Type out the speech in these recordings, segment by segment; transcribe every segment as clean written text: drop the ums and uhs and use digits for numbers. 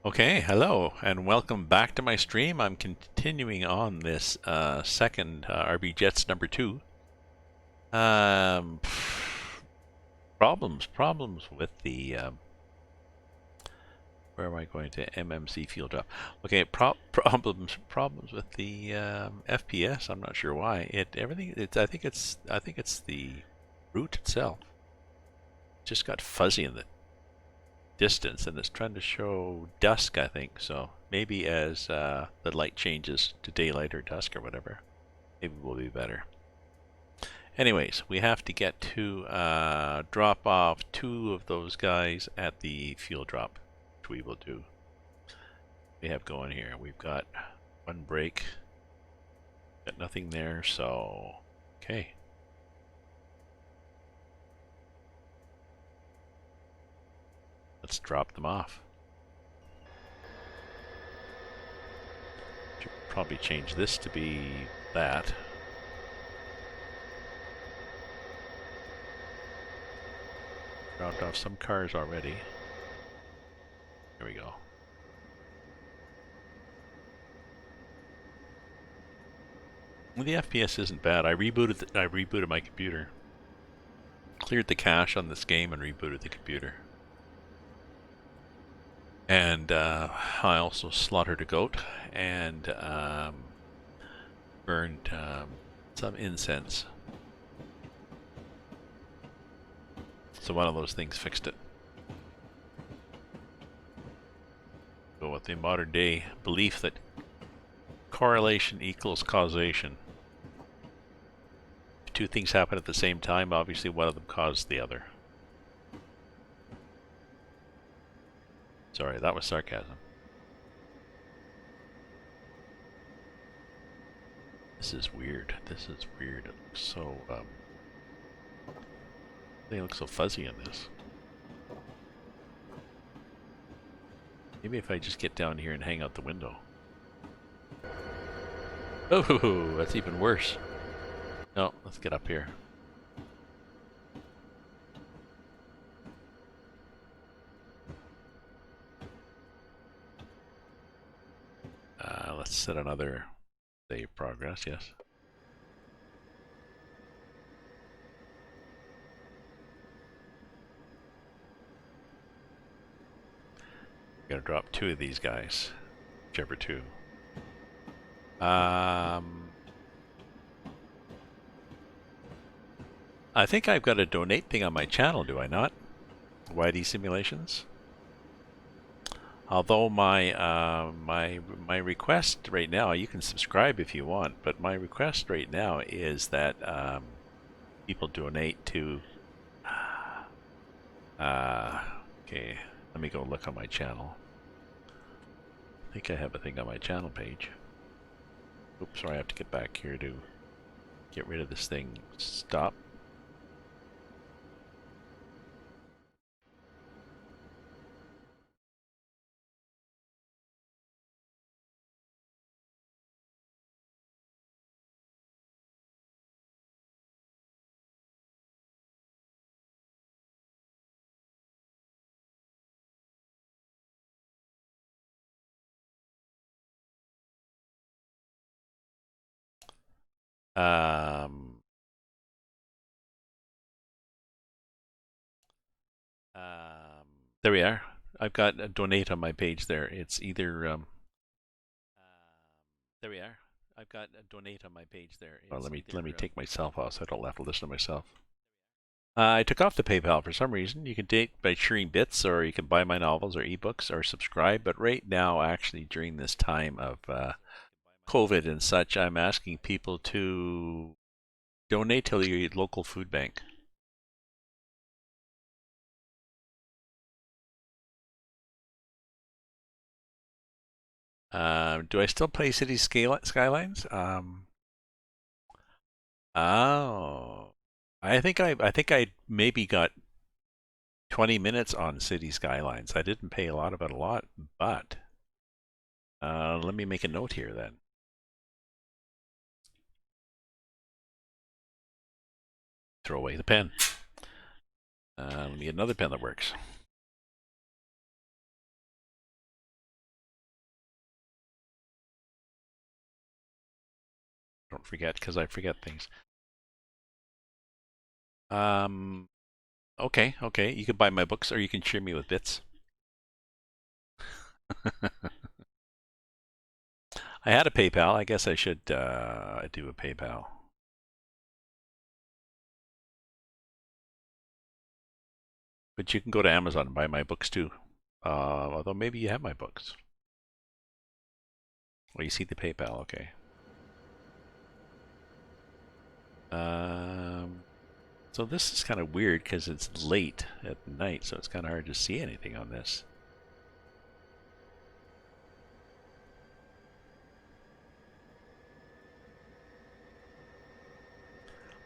Okay, hello, and welcome back to my stream. I'm continuing on this second RBJets number 2. Um, problems with the where am I going to MMC field drop? Okay, problems with the FPS. I'm not sure why. I think it's the route itself. Just got fuzzy in the distance, and it's trying to show dusk, I think. So maybe as the light changes to daylight or dusk or whatever, maybe we'll be better. Anyways, we have to get to drop off 2 of those guys at the fuel drop, which we will do. We have going here. We've got 1 break. Got nothing there, so okay. Let's drop them off. Should probably change this to be that. Dropped off some cars already. There we go. Well, the FPS isn't bad. I rebooted my computer. Cleared the cache on this game and rebooted the computer. And I also slaughtered a goat and burned some incense. So one of those things fixed it. Go with the modern day belief that correlation equals causation. If 2 things happen at the same time, obviously one of them caused the other. Sorry, that was sarcasm. This is weird. This is weird. It looks so they look so fuzzy in this. Maybe if I just get down here and hang out the window. Oh, that's even worse. No, let's get up here. Let's set another save progress, yes. Gonna drop 2 of these guys, whichever 2. I think I've got a donate thing on my channel, do I not? YD Simulations. Although my request right now, you can subscribe if you want, but my request right now is that people donate to. Okay, let me go look on my channel. I think I have a thing on my channel page. Oops, sorry, I have to get back here to get rid of this thing. Stop. Um, there we are. I've got a donate on my page there. It's either there we are. I've got a donate on my page there. Well, let me take myself off so I don't have to listen to myself. I took off the PayPal for some reason. You can date by sharing bits, or you can buy my novels or ebooks, or subscribe. But right now, actually, during this time of COVID and such, I'm asking people to donate to your local food bank. Do I still play City Skylines? Oh, I think I maybe got 20 minutes on City Skylines. I didn't pay a lot about a lot, but let me make a note here then. Throw away the pen. Let me get another pen that works. don't forget, because I forget things. Okay, okay. You can buy my books, or you can cheer me with bits. I had a PayPal. I guess I should do a PayPal. But you can go to Amazon and buy my books too. Although maybe you have my books. Well, you see the PayPal, okay. So this is kind of weird because it's late at night, so it's kind of hard to see anything on this.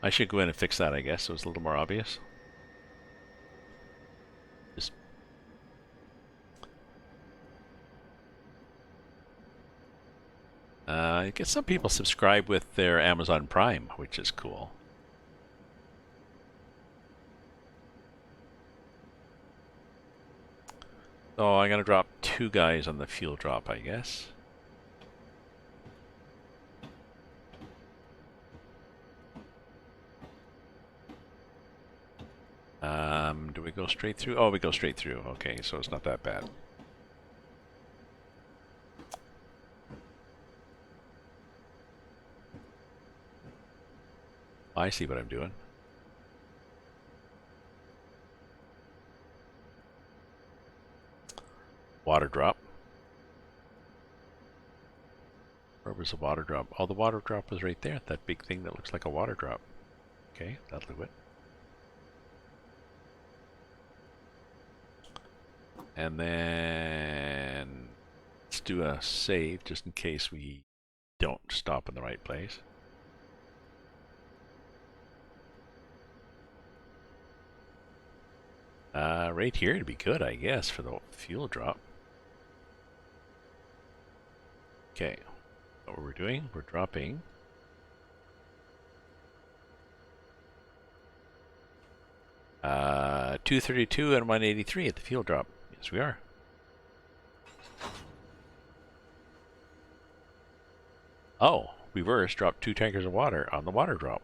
I should go in and fix that, I guess, so it's a little more obvious. Just I guess some people subscribe with their Amazon Prime, which is cool. So I'm gonna drop 2 guys on the fuel drop, I guess. Do we go straight through? Oh, we go straight through. Okay, so it's not that bad. I see what I'm doing. Water drop. Where was the water drop? Oh, the water drop was right there. That big thing that looks like a water drop. Okay, that'll do it. And then let's do a save just in case we don't stop in the right place. Right here would be good, I guess, for the fuel drop. Okay, what we're doing, we're dropping 232 and 183 at the fuel drop. Yes, we are. Oh, reverse, drop 2 tankers of water on the water drop.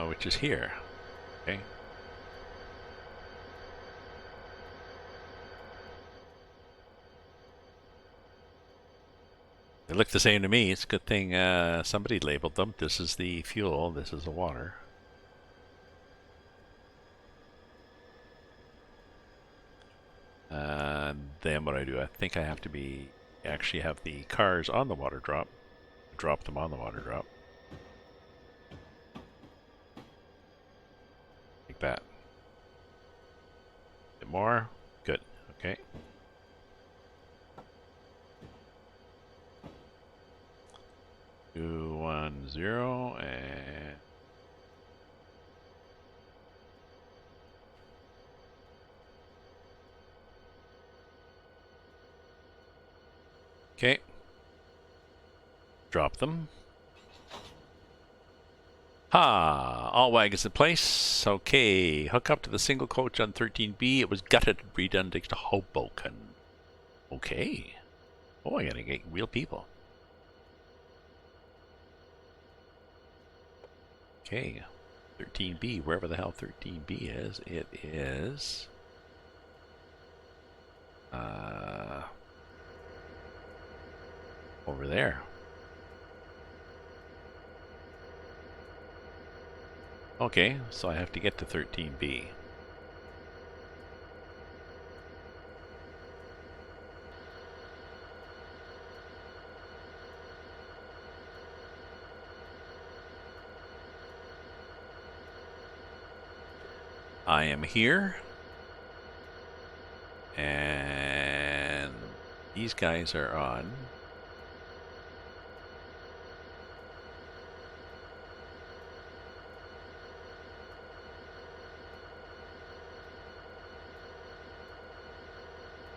Which is here. Okay. They look the same to me. It's a good thing somebody labeled them. This is the fuel, this is the water. Then what I do, I think I have to be actually have the cars on the water drop. Drop them on the water drop. Like that. A bit more. Good. Okay. Two, 1, 0, and okay. Drop them. Ha! All wagons in place. Okay. Hook up to the single coach on 13B. It was gutted and redone to Hoboken. Okay. Oh, I gotta get real people. Okay. 13B, wherever the hell 13B is, it is over there. Okay, so I have to get to 13B. I am here. And these guys are on.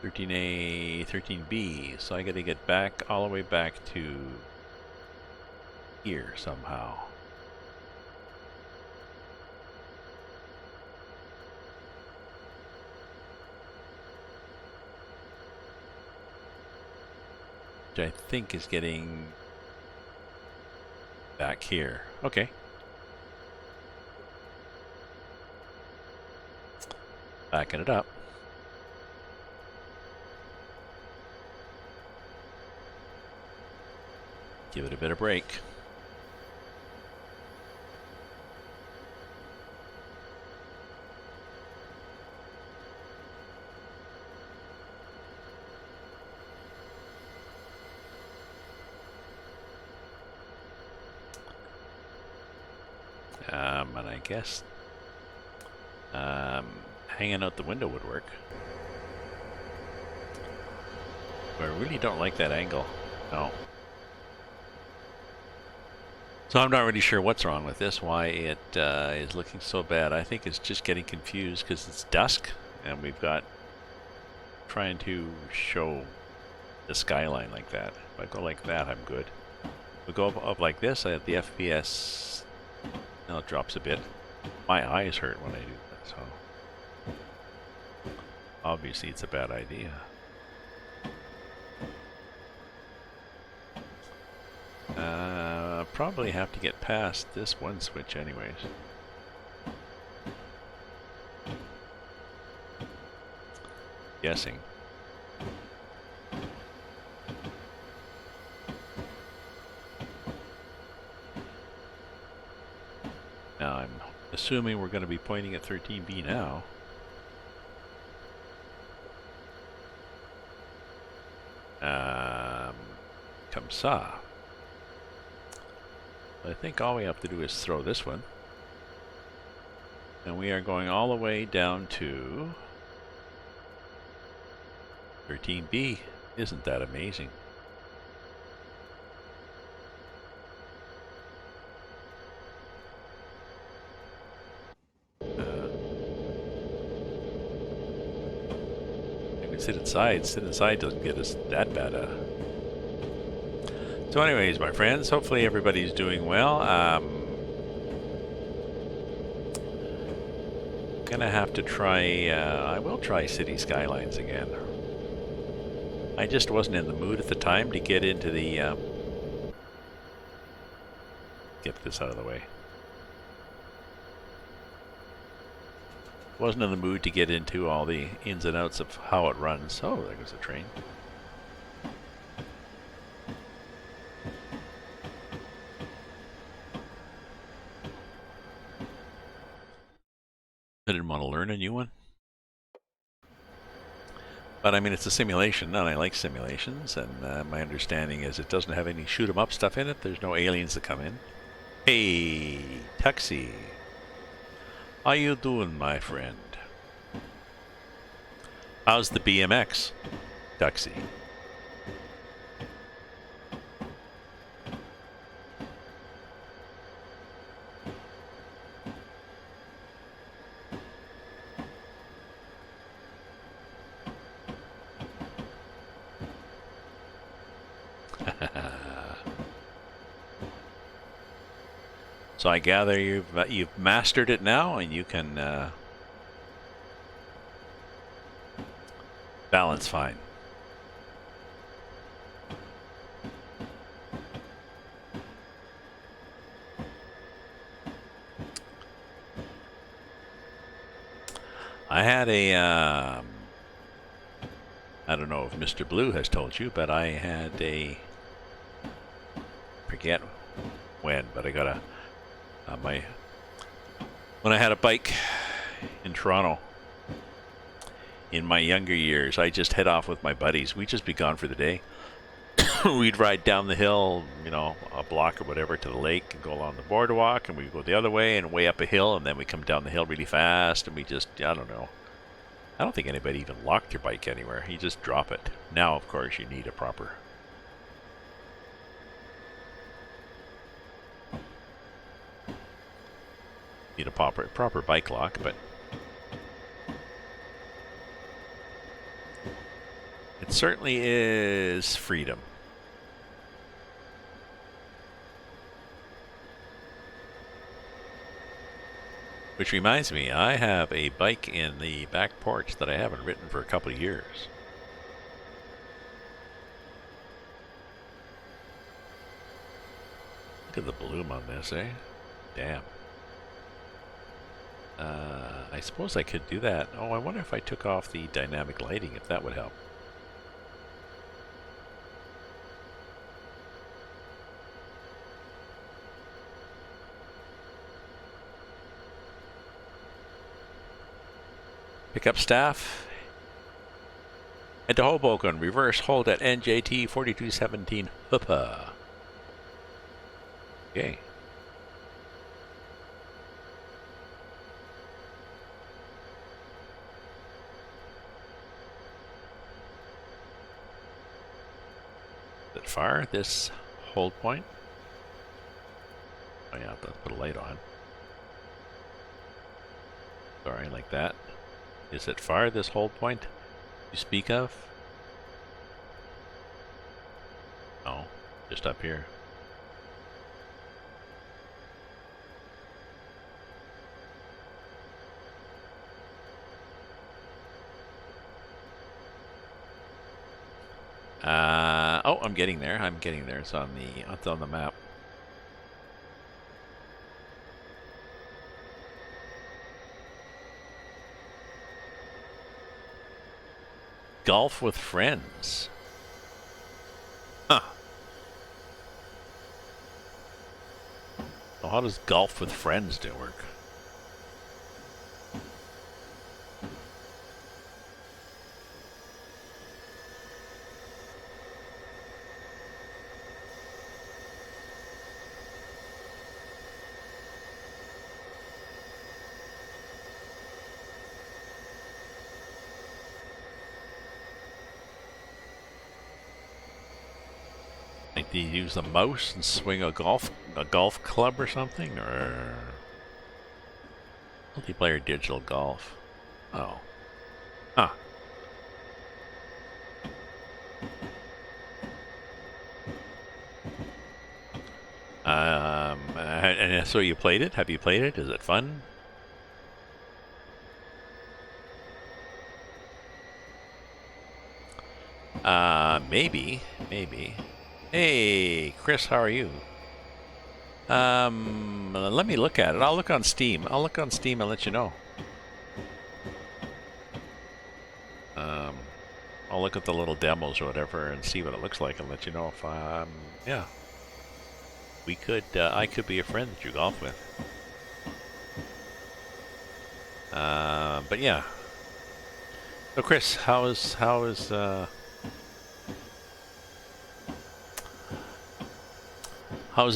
13A, 13B. So I got to get back all the way back to here somehow. Which I think is getting back here. Okay. Backing it up. Give it a bit of break. And I guess hanging out the window would work. But I really don't like that angle. No. So I'm not really sure what's wrong with this, why it is looking so bad. I think it's just getting confused because it's dusk and we've got trying to show the skyline like that. If I go like that, I'm good. If we go up like this, the FPS, now it drops a bit. My eyes hurt when I do that, so obviously it's a bad idea. Probably have to get past this one switch anyways. Guessing. Now I'm assuming we're going to be pointing at 13B now. Comme ça. I think all we have to do is throw this one. And we are going all the way down to 13B. Isn't that amazing? I can sit inside. Sit inside doesn't get us that bad. So anyways, my friends, hopefully everybody's doing well. Gonna have to try, I will try City Skylines again. I just wasn't in the mood at the time to get into the, get this out of the way. Wasn't in the mood to get into all the ins and outs of how it runs. Oh, there goes the train. I didn't want to learn a new one. But I mean, it's a simulation, and I like simulations, and my understanding is it doesn't have any shoot 'em up stuff in it. There's no aliens that come in. Hey, Tuxie. How you doing, my friend? How's the BMX, Tuxie? So I gather you've mastered it now, and you can balance fine. I had a I don't know if Mr. Blue has told you, but I had a, forget when, but I got a when I had a bike in Toronto in my younger years, I just head off with my buddies. We'd just be gone for the day. We'd ride down the hill, you know, a block or whatever to the lake and go along the boardwalk, and we'd go the other way and way up a hill, and then we come down the hill really fast, and we just, I don't know. I don't think anybody even locked your bike anywhere. You just drop it. Now, of course, you need a proper proper bike lock, but It certainly is freedom. Which reminds me, I have a bike in the back porch that I haven't ridden for a couple of years. Look at the bloom on this, eh? Damn. I suppose I could do that. Oh, I wonder if I took off the dynamic lighting, if that would help. Pick up staff. Head to Hoboken. Reverse hold at NJT 4217 Hoopa. Okay. Is it far, this hold point? Oh yeah, let's put a light on. Sorry, like that. Is it far, this hold point you speak of? No, just up here. Oh, I'm getting there. I'm getting there. It's on the map. Golf with friends. Huh. Well, how does golf with friends do work? Like, do you use the mouse and swing a golf club or something, or multiplayer digital golf? Oh, huh. And so you played it? Have you played it? Is it fun? Maybe, maybe. Hey, Chris, how are you? Let me look at it. I'll look on Steam. I'll look on Steam and let you know. I'll look at the little demos or whatever and see what it looks like and let you know if yeah. We could, I could be a friend that you golf with. But yeah. So Chris, how's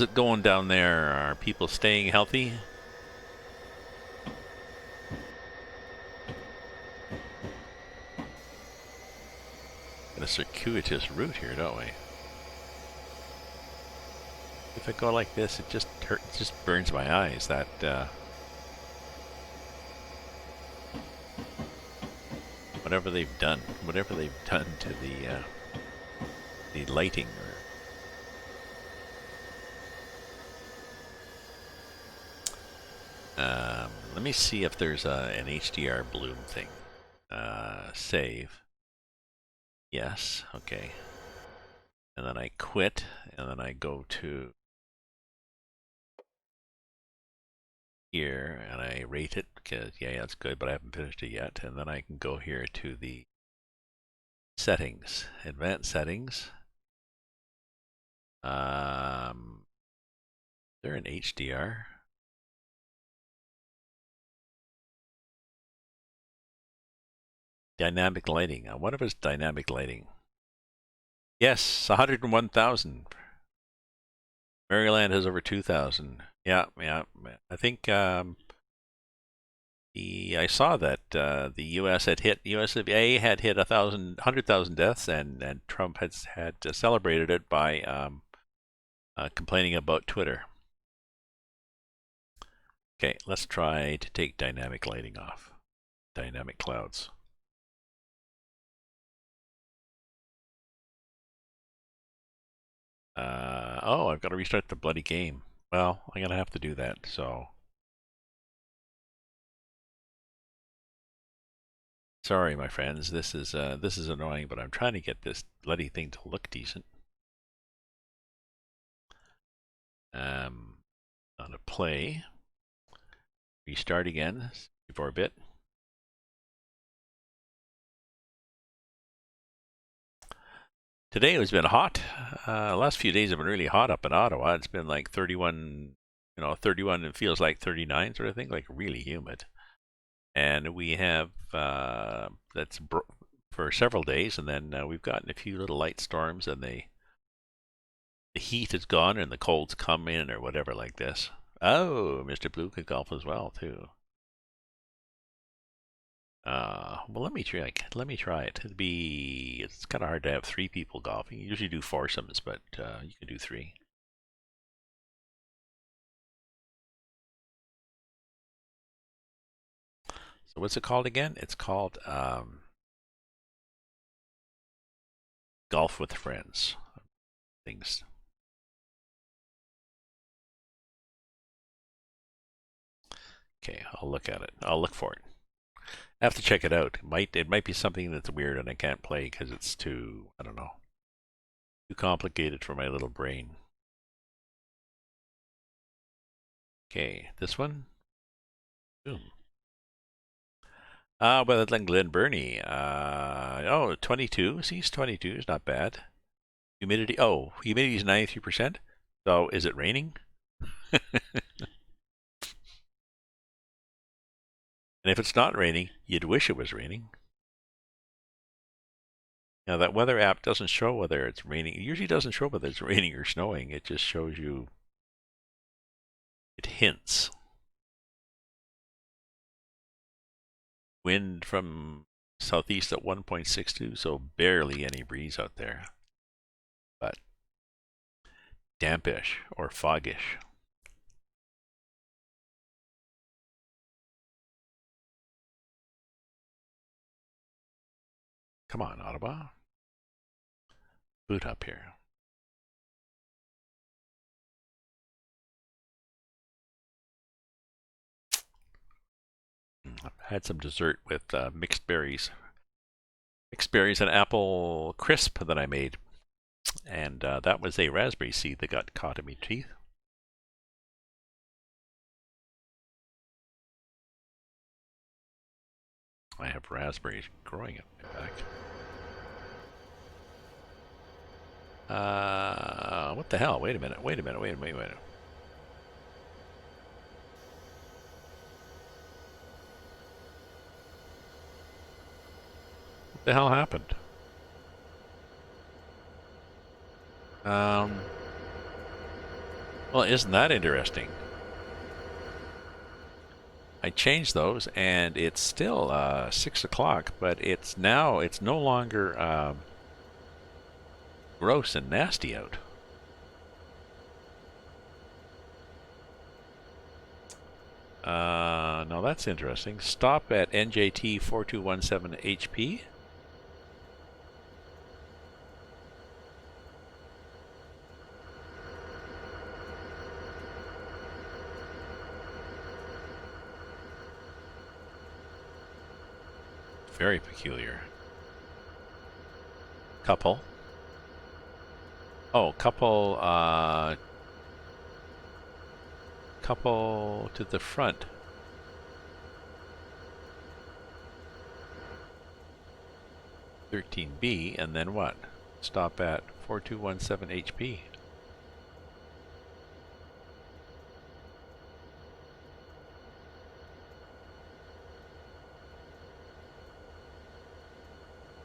it going down there? Are people staying healthy? Got a circuitous route here, don't we? If I go like this, it just burns my eyes. That whatever they've done to the lighting. Let me see if there's an HDR bloom thing. Save. Yes. Okay. And then I quit, and then I go to here, and I rate it, because, yeah, that's good, but I haven't finished it yet. And then I can go here to the settings, advanced settings. They're in HDR. Dynamic lighting. I wonder if it's dynamic lighting. Yes, 101,000. Maryland has over 2,000. Yeah. I think I saw that the USA had hit 100,000 deaths, and Trump had celebrated it by complaining about Twitter. Okay, let's try to take dynamic lighting off. Dynamic clouds. Oh, I've got to restart the bloody game. Well, I'm gonna have to do that. So sorry, my friends. This is annoying, but I'm trying to get this bloody thing to look decent. On a play. Restart again. For a bit. Today it's been hot. Last few days have been really hot up in Ottawa. It's been like 31, 31. It feels like 39 sort of thing, like really humid. And we have for several days, and then we've gotten a few little light storms, and the heat is gone and the cold's come in or whatever like this. Oh, Mr. Blue could golf as well too. Well, let me try. It. It's kind of hard to have 3 people golfing. You usually do foursomes, but you can do 3. So what's it called again? It's called Golf with Friends. Things. Okay, I'll look at it. I'll look for it. I have to check it out. It might be something that's weird and I can't play because it's too, I don't know, too complicated for my little brain. Okay, this one. Boom. Well, then Glen Burnie. 22. See, 22 is not bad. Humidity. Oh, humidity is 93%. So is it raining? And if it's not raining, you'd wish it was raining. Now, that weather app doesn't show whether it's raining. It usually doesn't show whether it's raining or snowing. It just shows you, it hints. Wind from southeast at 1.62, so barely any breeze out there. But dampish or foggish. Come on, Ottawa. Boot up here. I've had some dessert with mixed berries. Mixed berries and apple crisp that I made. And that was a raspberry seed that got caught in my teeth. I have raspberries growing in my back. What the hell? Wait a minute. Wait a minute. What the hell happened? Well, isn't that interesting? I changed those, and it's still 6 o'clock, but it's no longer gross and nasty out. No, that's interesting. Stop at NJT 4217 HP. Very peculiar. Couple. Oh, couple to the front. (13B) and then what? Stop at 4217 HP.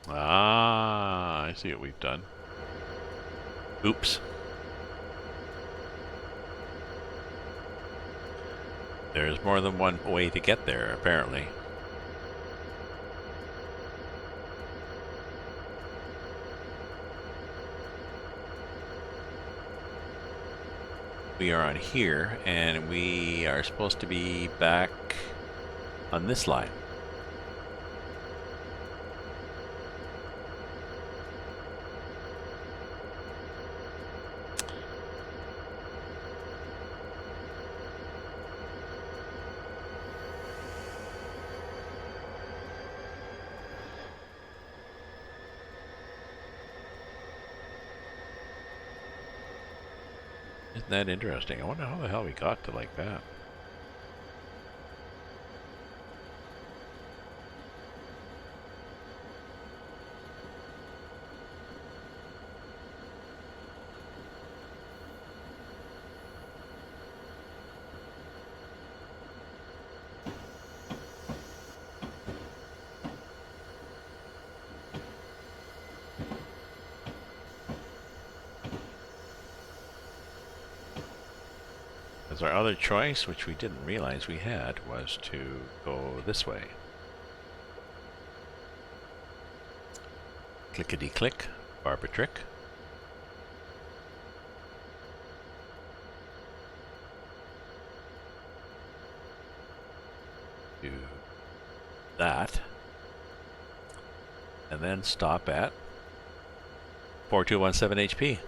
Ah, I see what we've done. Oops. There's more than one way to get there, apparently. We are on here, and we are supposed to be back on this line. Isn't that interesting? I wonder how the hell we got to like that. Because our other choice, which we didn't realize we had, was to go this way. Clickety-click, Barbara trick. Do that. And then stop at 4217 HP.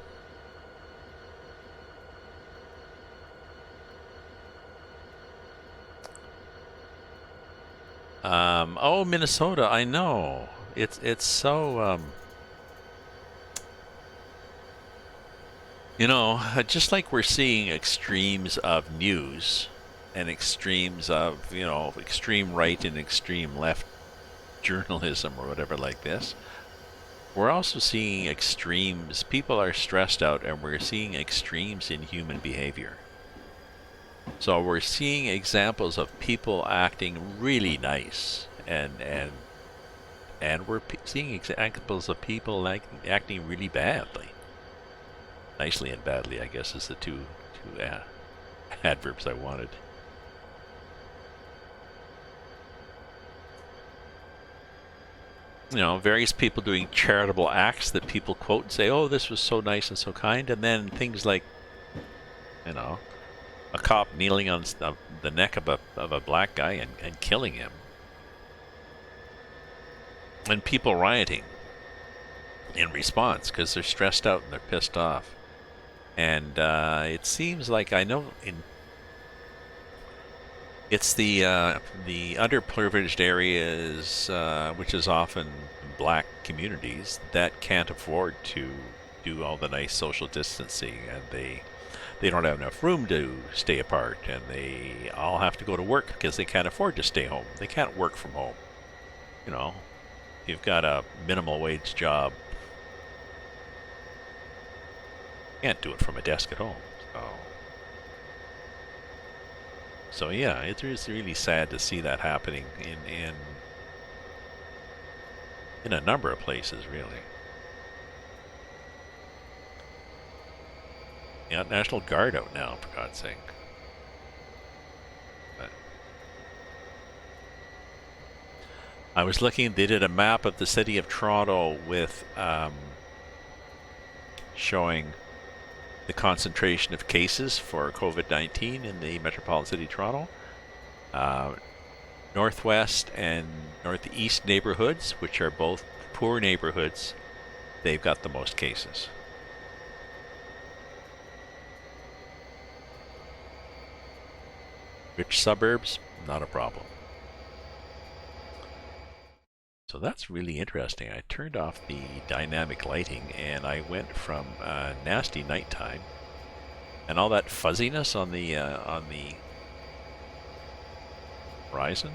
Oh, Minnesota, I know. It's so, you know, just like we're seeing extremes of news and extremes of, you know, extreme right and extreme left journalism or whatever like this, we're also seeing extremes. People are stressed out, and we're seeing extremes in human behavior. So we're seeing examples of people acting really nice, and we're seeing examples of people like acting really badly. Nicely and badly, I guess, is the two adverbs I wanted. You know, various people doing charitable acts that people quote and say, "Oh, this was so nice and so kind," and then things like, you know, a cop kneeling on the neck of a black guy and killing him, and people rioting in response because they're stressed out and they're pissed off. And it seems like, I know it's the underprivileged areas, which is often black communities, that can't afford to do all the nice social distancing, and they don't have enough room to stay apart, and they all have to go to work because they can't afford to stay home. They can't work from home. You know, you've got a minimal wage job, you can't do it from a desk at home. So yeah, it is really sad to see that happening in a number of places, really. Yeah, National Guard out now, for God's sake. But I was looking, they did a map of the city of Toronto with showing the concentration of cases for COVID-19 in the metropolitan city of Toronto. Northwest and northeast neighborhoods, which are both poor neighborhoods, they've got the most cases. Rich suburbs, not a problem. So that's really interesting. I turned off the dynamic lighting and I went from nasty nighttime and all that fuzziness on the horizon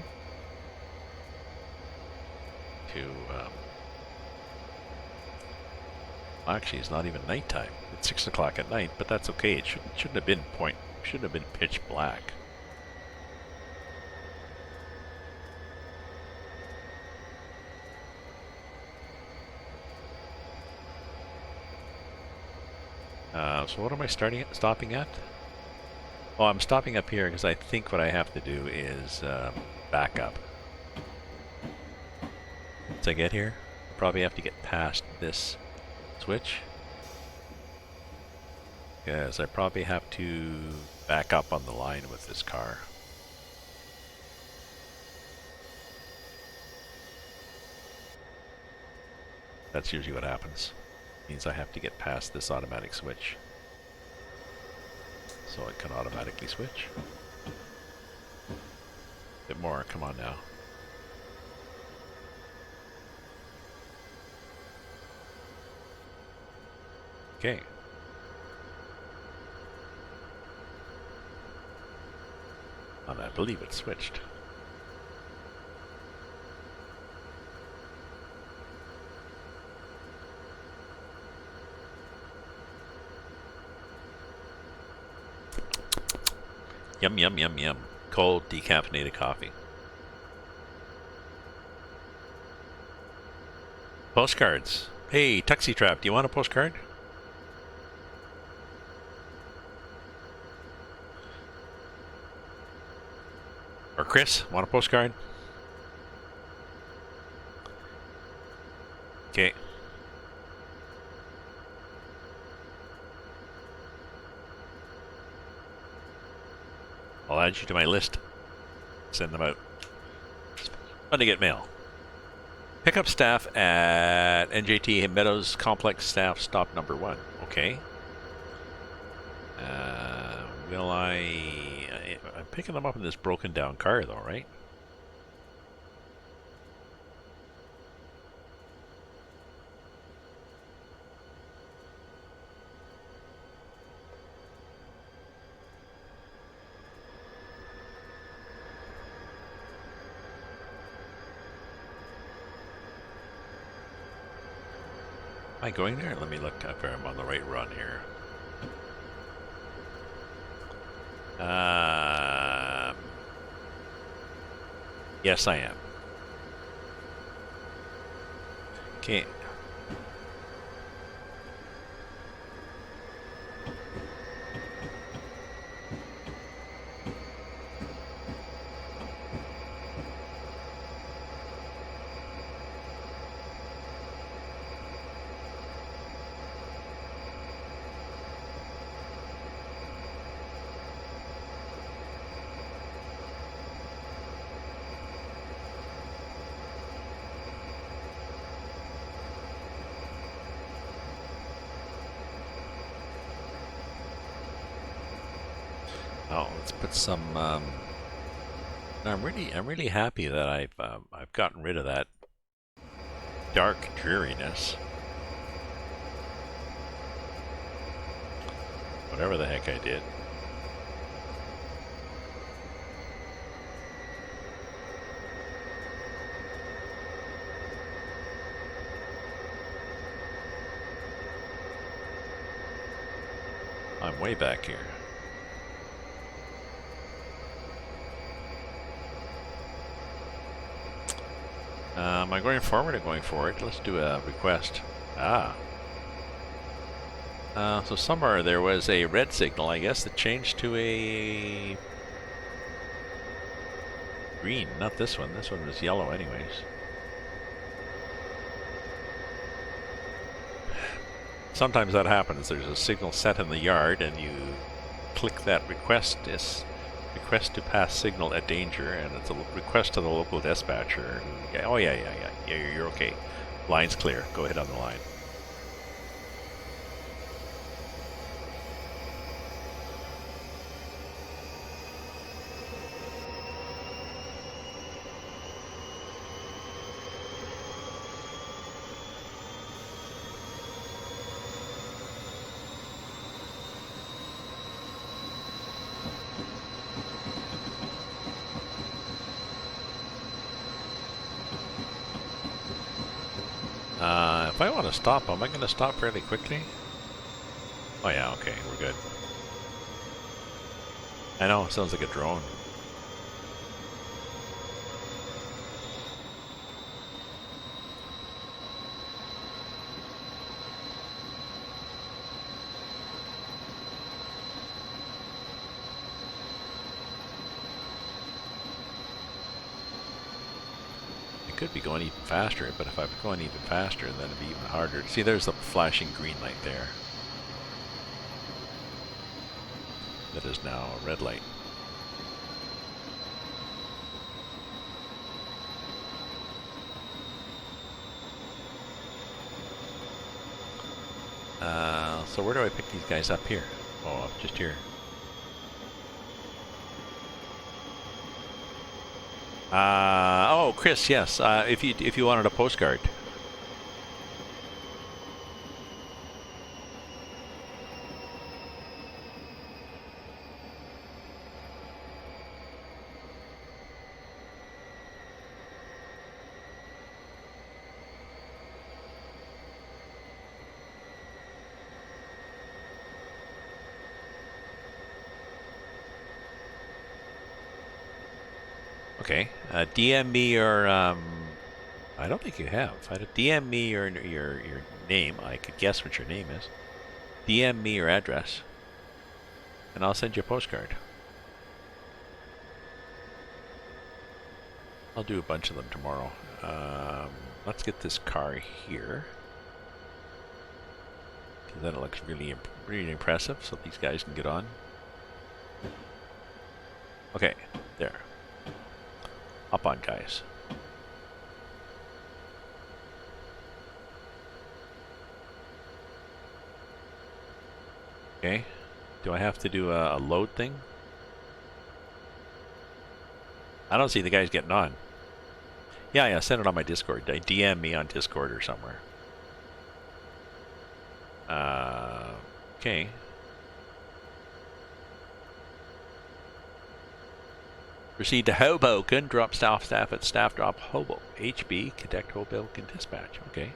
to actually, it's not even nighttime. It's 6 o'clock at night, but that's okay. It shouldn't have been pitch black. So what am I stopping at? Oh, I'm stopping up here because I think what I have to do is back up. Once I get here, I probably have to get past this switch. Because I probably have to back up on the line with this car. That's usually what happens. It means I have to get past this automatic switch. So it can automatically switch. A bit more, come on now. Okay. And I believe it switched. Yum, yum, yum, yum. Cold, decaffeinated coffee. Postcards. Hey, Tuxie Trap, do you want a postcard? Or Chris, want a postcard? Okay. I'll add you to my list. Send them out. It's fun to get mail. Pickup staff at NJT Meadows Complex staff stop number 1. Okay. Will I'm picking them up in this broken down car though, right? Am I going there? Let me look if I'm on the right run here. Yes, I am. Okay. Oh, let's put some. I'm really happy that I've gotten rid of that dark dreariness. Whatever the heck I did. I'm way back here. Am I going forward or going forward? Let's do a request. So somewhere there was a red signal, I guess, that changed to a green. Not this one. This one was yellow anyways. Sometimes that happens. There's a signal set in the yard and you click that request to pass signal at danger, and it's a request to the local dispatcher. Yeah, oh yeah, you're okay. Line's clear. Go ahead on the line. If I want to stop, am I going to stop fairly quickly? Oh yeah, okay, we're good. I know, it sounds like a drone. Could be going even faster, but if I was going even faster, then it'd be even harder. See, there's the flashing green light there. That is now a red light. So where do I pick these guys up here? Oh, just here. Oh, Chris, yes. If you wanted a postcard. Okay. DM me or I don't think you have. DM me your name. I could guess what your name is. DM me your address, and I'll send you a postcard. I'll do a bunch of them tomorrow. Let's get this car here, because then it looks really impressive, so these guys can get on. Okay, there. Hop on, guys. Okay. Do I have to do a load thing? I don't see the guys getting on. Yeah, send it on my Discord. DM me on Discord or somewhere. Okay. Proceed to Hoboken. Drop staff at staff drop Hobo. HB. Contact Hoboken dispatch. Okay.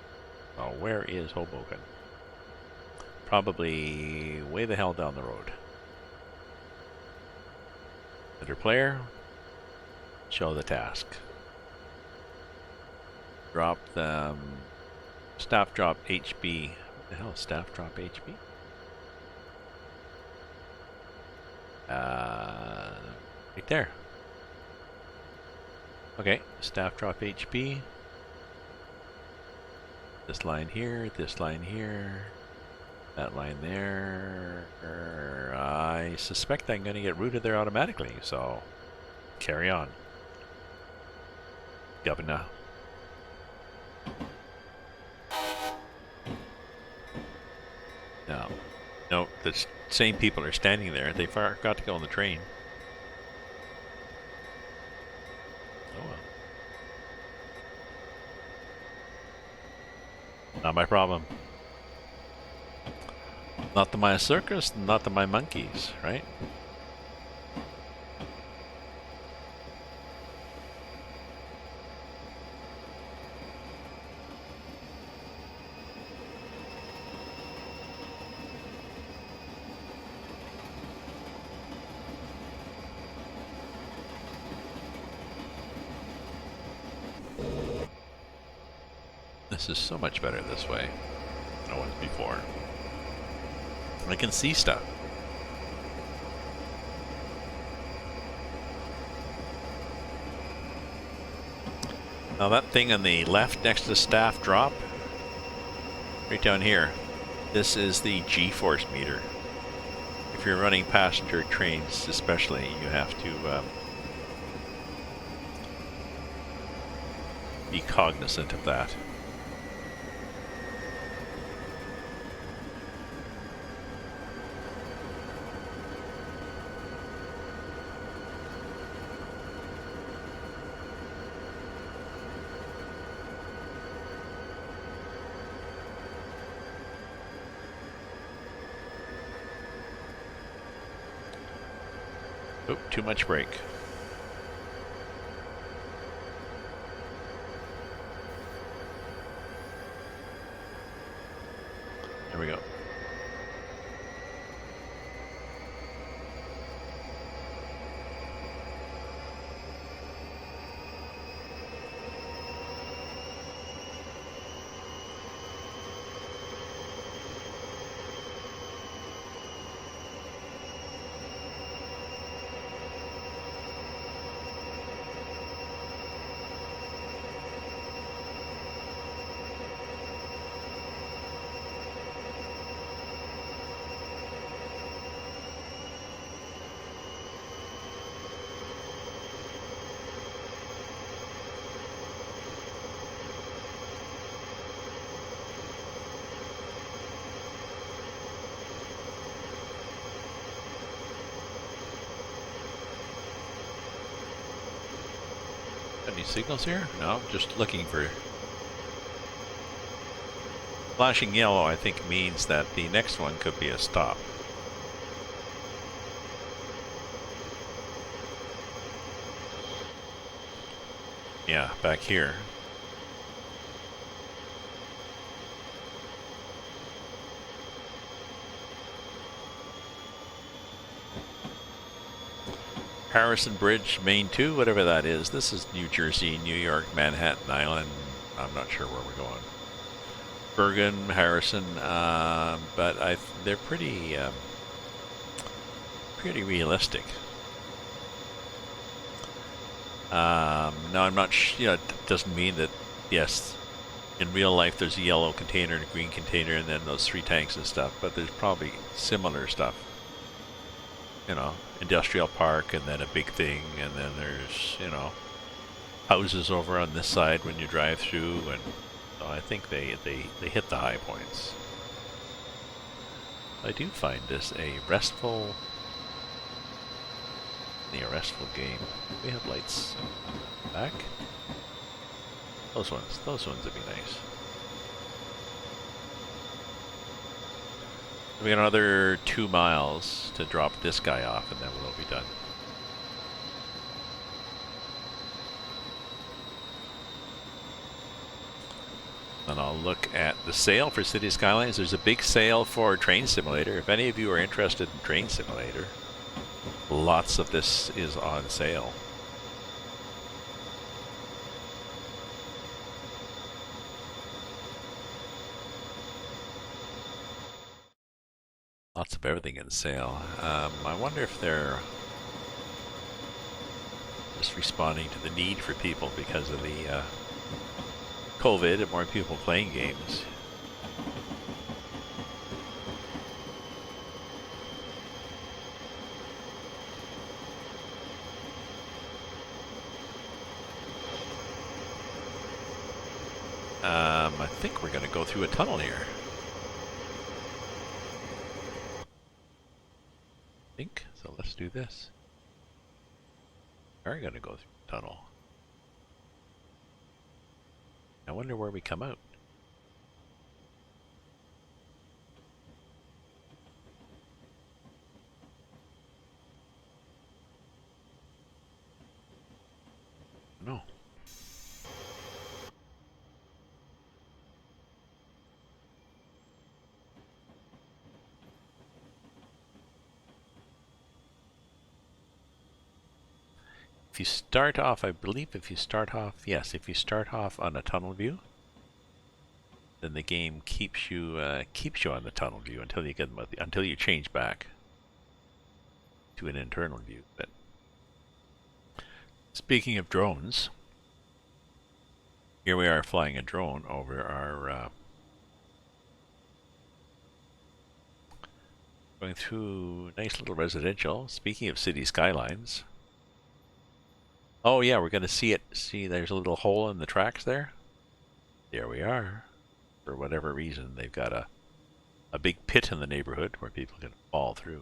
Well, where is Hoboken? Probably way the hell down the road. Under player. Show the task. Drop the staff drop HB. What the hell is staff drop HB? Right there. Okay, staff drop HB. This line here, that line there. I suspect I'm going to get routed there automatically, so carry on. Governor. No, the same people are standing there. They forgot to go on the train. Oh well. Not my problem. Not to my circus, not to my monkeys, right? This is so much better this way than it was before. I can see stuff. Now that thing on the left next to the staff drop, right down here, this is the G-force meter. If you're running passenger trains especially, you have to be cognizant of that. Oop, too much brake. There we go. Any signals here? No, just looking for... Flashing yellow, I think, means that the next one could be a stop. Yeah, back here. Harrison Bridge, Maine 2, whatever that is. This is New Jersey, New York, Manhattan Island. I'm not sure where we're going. Bergen, Harrison, but they're pretty realistic. No, I'm not. It doesn't mean that. Yes, in real life there's a yellow container and a green container, and then those 3 tanks and stuff. But there's probably similar stuff. Industrial park, and then a big thing, and then there's houses over on this side when you drive through, and so I think they hit the high points. I do find this a restful game. We have lights back. Those ones would be nice. We got another 2 miles to drop this guy off, and then we'll be done. And I'll look at the sale for City Skylines. There's a big sale for Train Simulator. If any of you are interested in Train Simulator, lots of this is on sale. Lots of everything in sale. I wonder if they're just responding to the need for people because of the COVID and more people playing games. I think we're going to go through a tunnel here. So let's do this. We're going to go through the tunnel. I wonder where we come out. No. If you start off, I believe if you start off, yes, if you start off on a tunnel view, then the game keeps you on the tunnel view until you get until you change back to an internal view. But speaking of drones, here we are flying a drone over our going through nice little residential. Speaking of City Skylines. Oh yeah, we're going to see it. See, there's a little hole in the tracks there. There we are. For whatever reason, they've got a big pit in the neighborhood where people can fall through.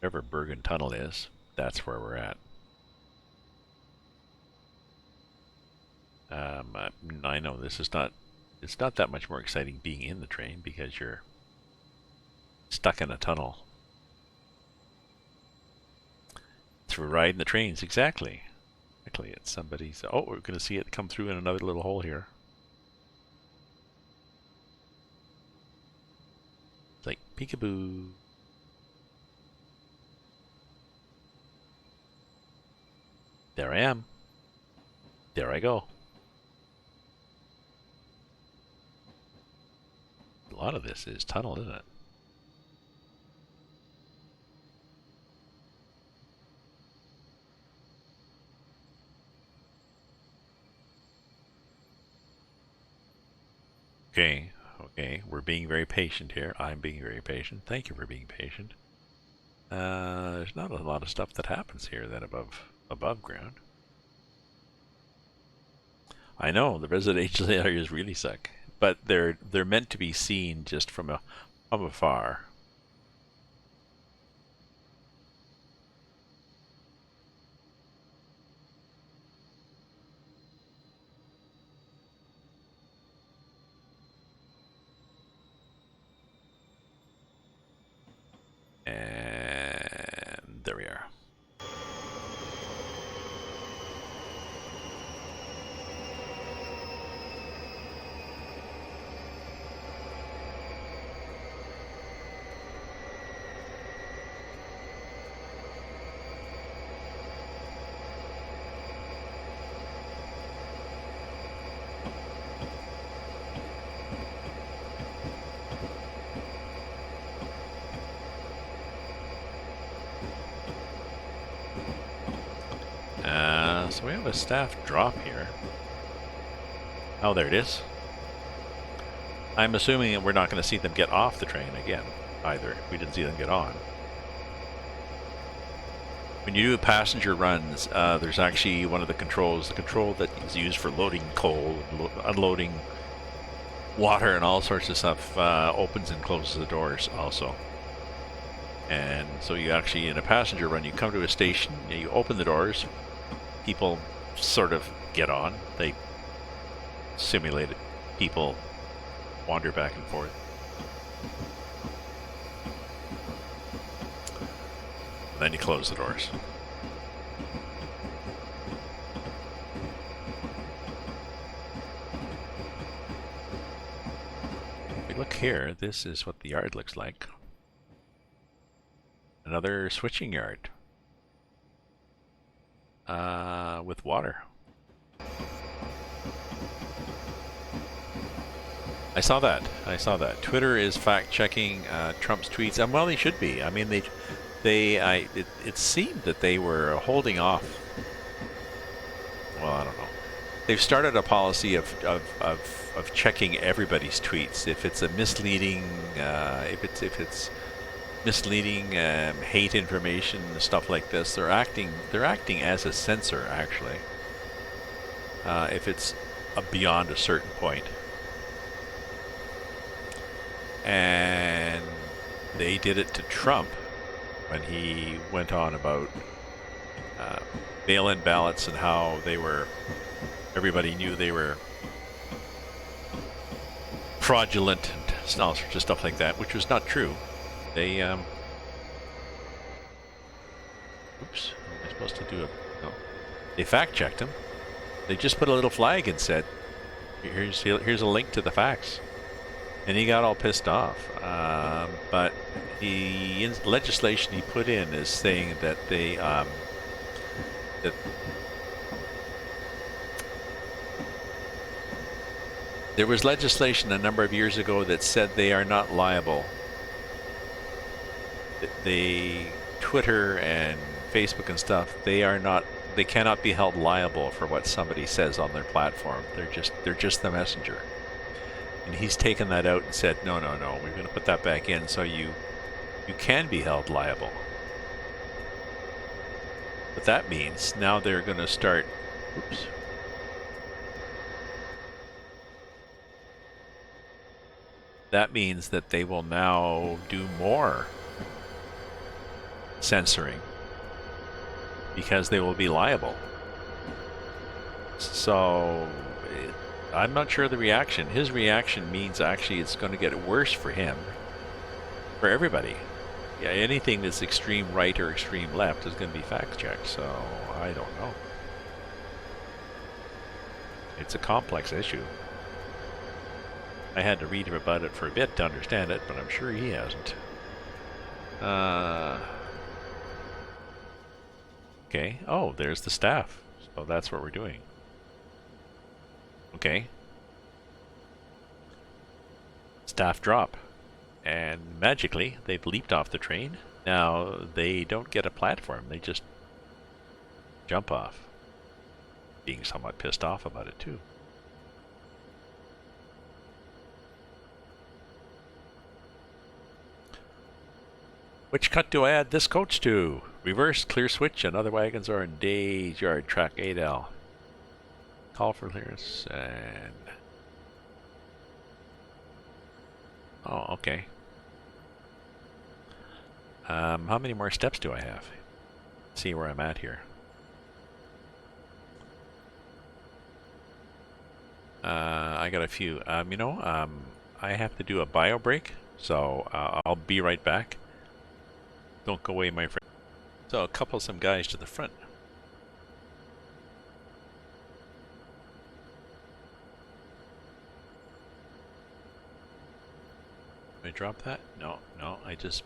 Wherever Bergen Tunnel is, that's where we're at. I know this is not. It's not that much more exciting being in the train because you're stuck in a tunnel. Through riding the trains, exactly. Exactly, it's somebody's. Oh, we're going to see it come through in another little hole here. It's like peekaboo. There I am. There I go. A lot of this is tunnel, isn't it? Okay, we're being very patient here. I'm being very patient. Thank you for being patient. There's not a lot of stuff that happens here then above ground. I know the residential areas really suck, but they're meant to be seen just from afar. And there we are. So we have a staff drop here. Oh, there it is. I'm assuming that we're not going to see them get off the train again, either. We didn't see them get on. When you do passenger runs, there's actually one of the controls, the control that is used for loading coal, unloading water and all sorts of stuff, opens and closes the doors also. And so you actually, in a passenger run, you come to a station, you open the doors, people sort of get on, they simulate it, people wander back and forth. And then you close the doors. If we look here, this is what the yard looks like. Another switching yard. With water. I saw that. Twitter is fact-checking Trump's tweets, and well, they should be. I mean, it seemed that they were holding off. Well, I don't know. They've started a policy of checking everybody's tweets. If it's a misleading, if it's misleading, hate information, stuff like this, they're acting as a censor actually. If it's beyond a certain point. And they did it to Trump when he went on about mail-in ballots and how everybody knew they were fraudulent and all sorts of stuff like that, which was not true. They, oops, what am I supposed to do? No. They fact-checked him. They just put a little flag and said, here's a link to the facts. And he got all pissed off. But the legislation he put in is saying that that there was legislation a number of years ago that said they are not liable. Twitter and Facebook and stuff, they cannot be held liable for what somebody says on their platform. They're just the messenger. And he's taken that out and said, no, we're going to put that back in so you can be held liable. But that means now they're going to start, oops. That means that they will now do more censoring because they will be liable. So I'm not sure the reaction. His reaction means actually it's going to get worse for him, for everybody. Yeah, anything that's extreme right or extreme left is going to be fact-checked, so I don't know. It's a complex issue. I had to read about it for a bit to understand it, but I'm sure he hasn't. Okay. Oh, there's the staff. So that's what we're doing. Okay. Staff drop. And magically, they've leaped off the train. Now, they don't get a platform. They just jump off. Being somewhat pissed off about it, too. Which cut do I add this coach to? Reverse, clear switch, and other wagons are in Day's Yard, track 8L. Call for clearance, and... Oh, okay. How many more steps do I have? Let's see where I'm at here. I got a few. I have to do a bio break, so I'll be right back. Don't go away, my friend. So, some guys to the front. Did I drop that? No, I just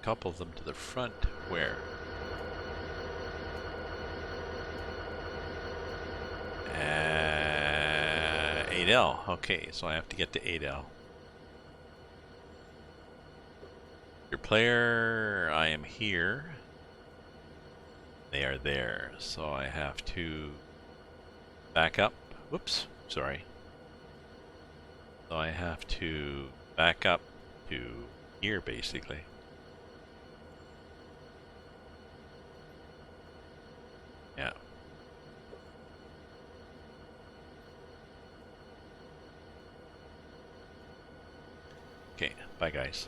coupled them to the front. Where? 8L. Okay, so I have to get to 8L. Your player, I am here. They are there, so I have to back up. Whoops, sorry. So I have to back up to here, basically. Yeah. Okay, bye guys.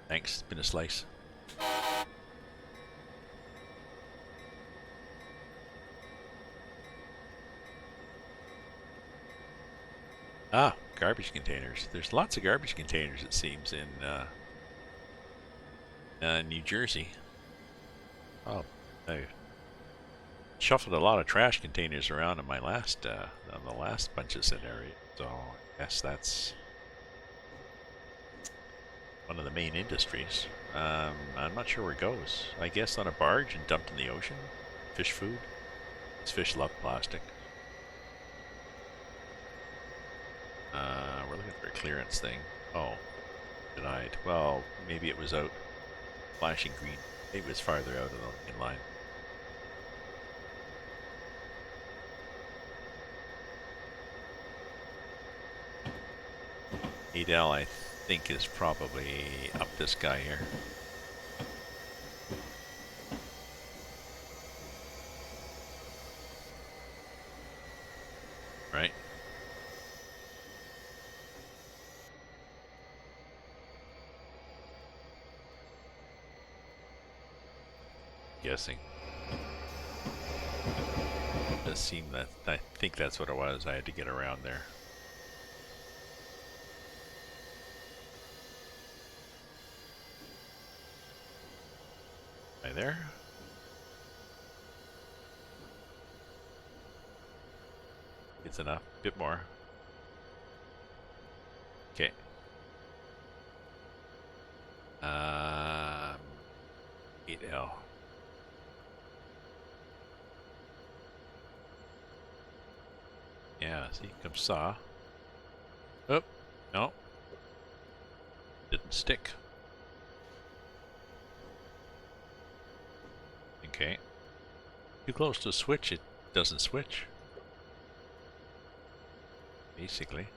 Thanks, it's been a slice. Ah, garbage containers. There's lots of garbage containers, it seems, in New Jersey. Oh, I shuffled a lot of trash containers around in my last, on the last bunch of scenarios. So I guess that's one of the main industries. I'm not sure where it goes. I guess on a barge and dumped in the ocean. Fish food. These fish love plastic. We're looking for a clearance thing. Oh, denied. Well, maybe it was out flashing green. Maybe it was farther out in line. Adele, I think, is probably up this guy here. Right? Guessing. It does seem that, I think that's what it was. I had to get around there. Am I there? It's enough. Bit more. Okay. 8L. Yeah, see, comes saw. Oh, no. Didn't stick. Okay. Too close to switch, it doesn't switch. Basically.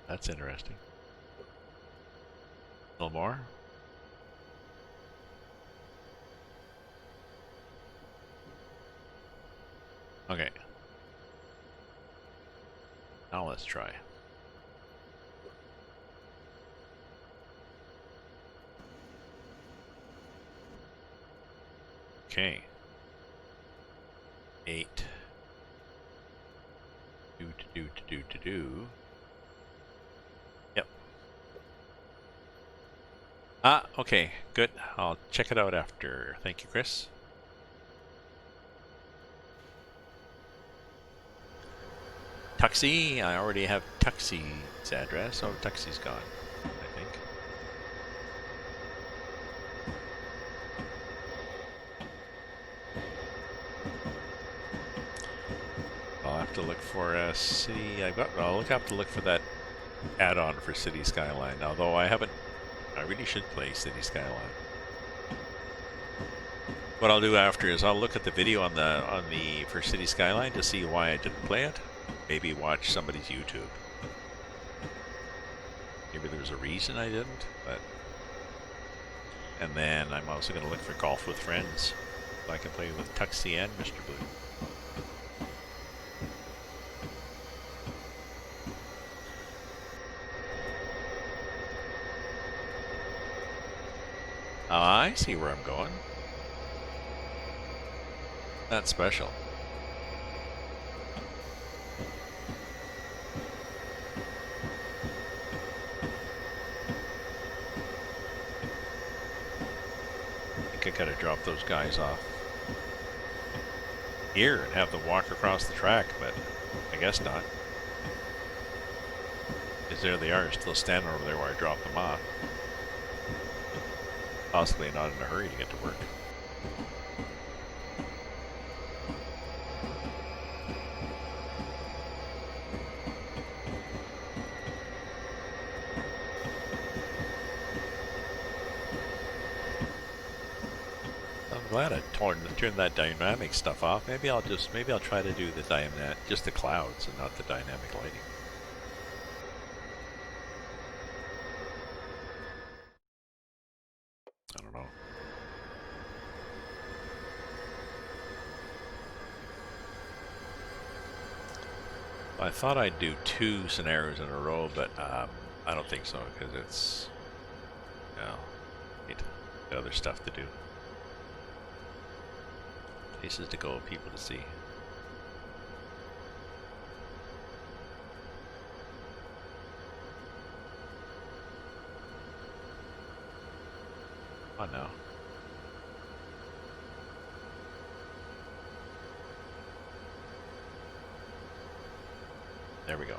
That's interesting. A little more. Okay. Now let's try. Okay. 8. Do. Yep. Ah, okay. Good. I'll check it out after. Thank you, Chris. Tuxie. I already have Tuxie's address. Oh, Tuxie's gone, I think. I'll have to look for a city. I'll have to look for that add-on for City Skyline. Although I haven't. I really should play City Skyline. What I'll do after is I'll look at the video on the for City Skyline to see why I didn't play it. Maybe watch somebody's YouTube. Maybe there was a reason I didn't, but. And then I'm also going to look for Golf with Friends, so I can play with Tuxie and Mr. Blue. I see where I'm going. That's special. I think I gotta drop those guys off here and have them walk across the track, but I guess not. Because there they are, still standing over there where I dropped them off. Possibly not in a hurry to get to work. glad I turned that dynamic stuff off. Maybe I'll try to do the dynamic, just the clouds and not the dynamic lighting. I don't know. I thought I'd do 2 scenarios in a row, but I don't think so because it's, other stuff to do. Places to go, people to see. Oh no. There we go.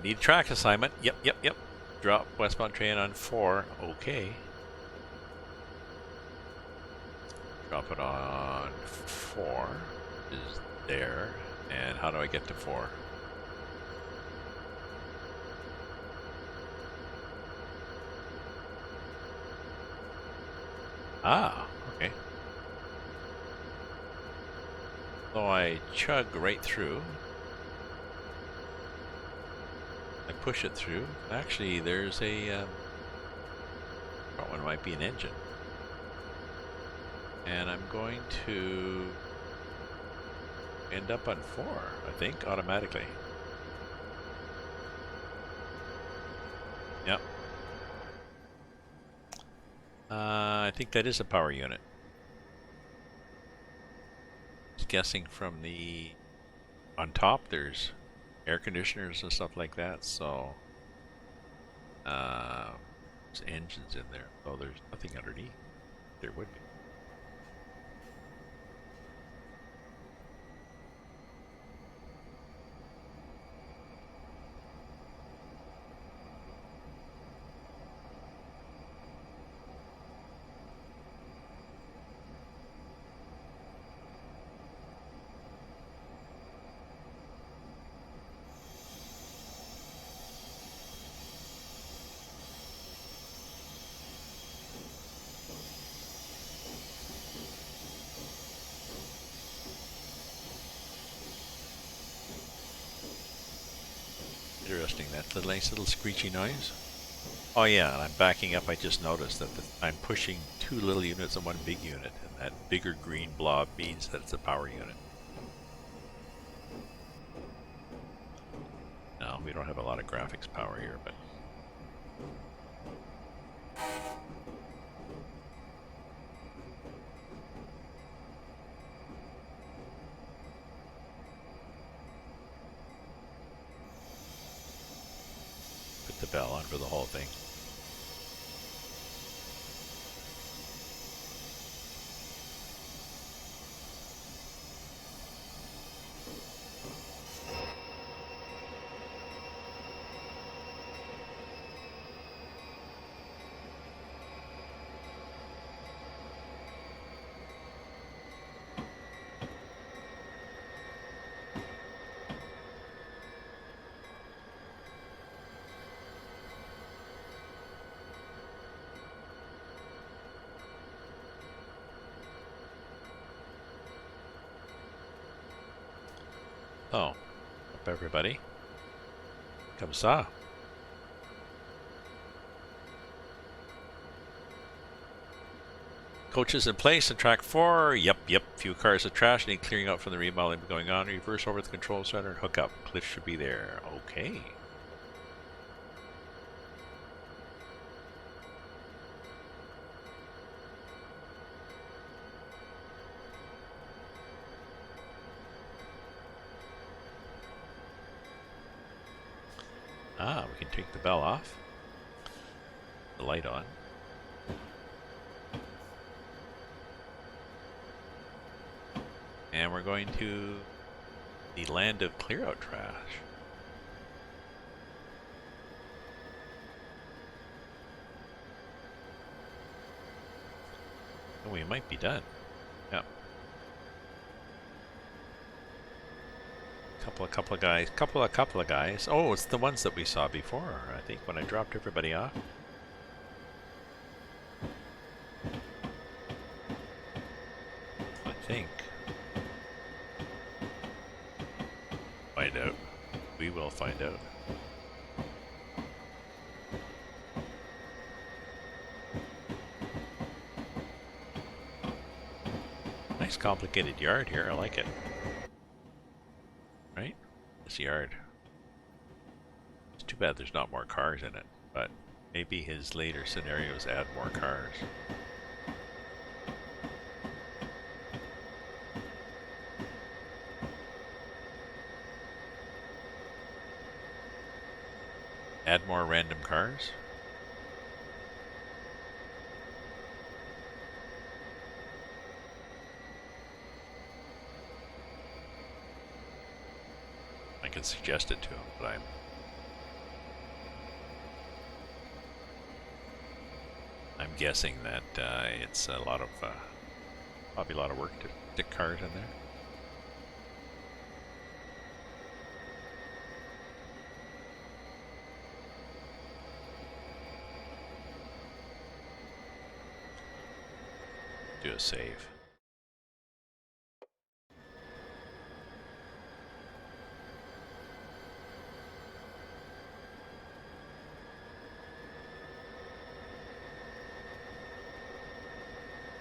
Need a track assignment. Yep. Drop westbound train on 4. Okay. Drop it on 4 is there. And how do I get to 4? Ah, okay. So I chug right through. I push it through. Actually, there's a that one might be an engine. And I'm going to end up on 4, I think, automatically. Yep. I think that is a power unit. Just guessing from the on top there's air conditioners and stuff like that, so there's engines in there. Oh, there's nothing underneath. There would be. Interesting, that's a nice little screechy noise. Oh yeah, and I'm backing up. I just noticed that I'm pushing 2 little units and 1 big unit, and that bigger green blob means that it's a power unit. No, we don't have a lot of graphics power here, but put the bell on for the whole thing. Oh, up everybody. Comme ça. Coaches in place in track 4. Yep. Few cars of trash need clearing out from the remodeling going on. Reverse over to the control center and hook up. Cliff should be there. Okay. Ah, we can take the bell off. The light on. And we're going to the land of clear out trash. Oh, we might be done. Yep. Couple of guys. Oh, it's the ones that we saw before, I think, when I dropped everybody off. think. Find out. We will find out. Nice complicated yard here, I like it. Right? This yard. It's too bad there's not more cars in it, but maybe his later scenarios add more cars. Add more random cars? I can suggest it to him, but I'm guessing that it's a lot of probably a lot of work to stick cars in there. Do a save.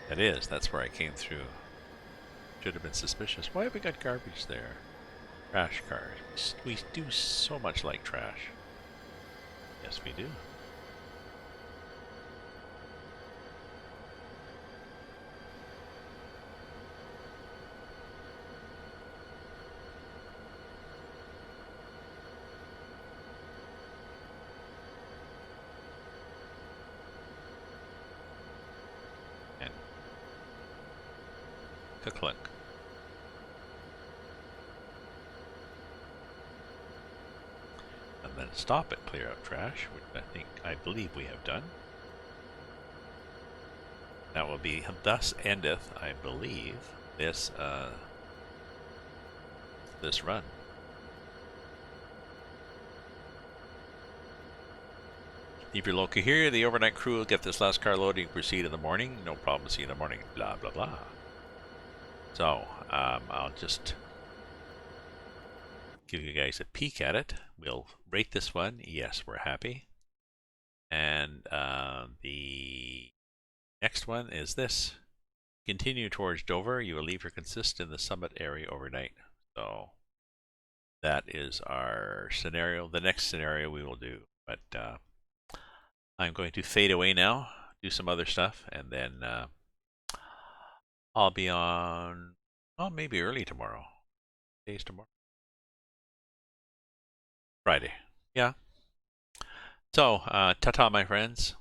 That is, that's where I came through. Should have been suspicious. Why have we got garbage there? Trash cars. We do so much like trash. Yes, we do. And ka-clunk. And then stop it, clear out trash, which I believe we have done. That will be, thus endeth, I believe, this this run. If you're local here, the overnight crew will get this last car loading and proceed in the morning. No problem, see you in the morning, blah, blah, blah. So, I'll just give you guys a peek at it. We'll rate this one. Yes, we're happy. And the next one is this. Continue towards Dover. You will leave your consist in the summit area overnight. So that is our scenario. The next scenario we will do. But I'm going to fade away now, do some other stuff, and then I'll be on, well, maybe early tomorrow. Days tomorrow. Friday. Yeah. So, ta-ta, my friends.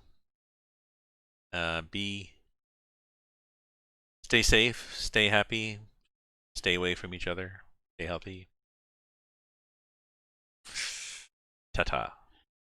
Stay safe, stay happy, stay away from each other, stay healthy. Ta-ta.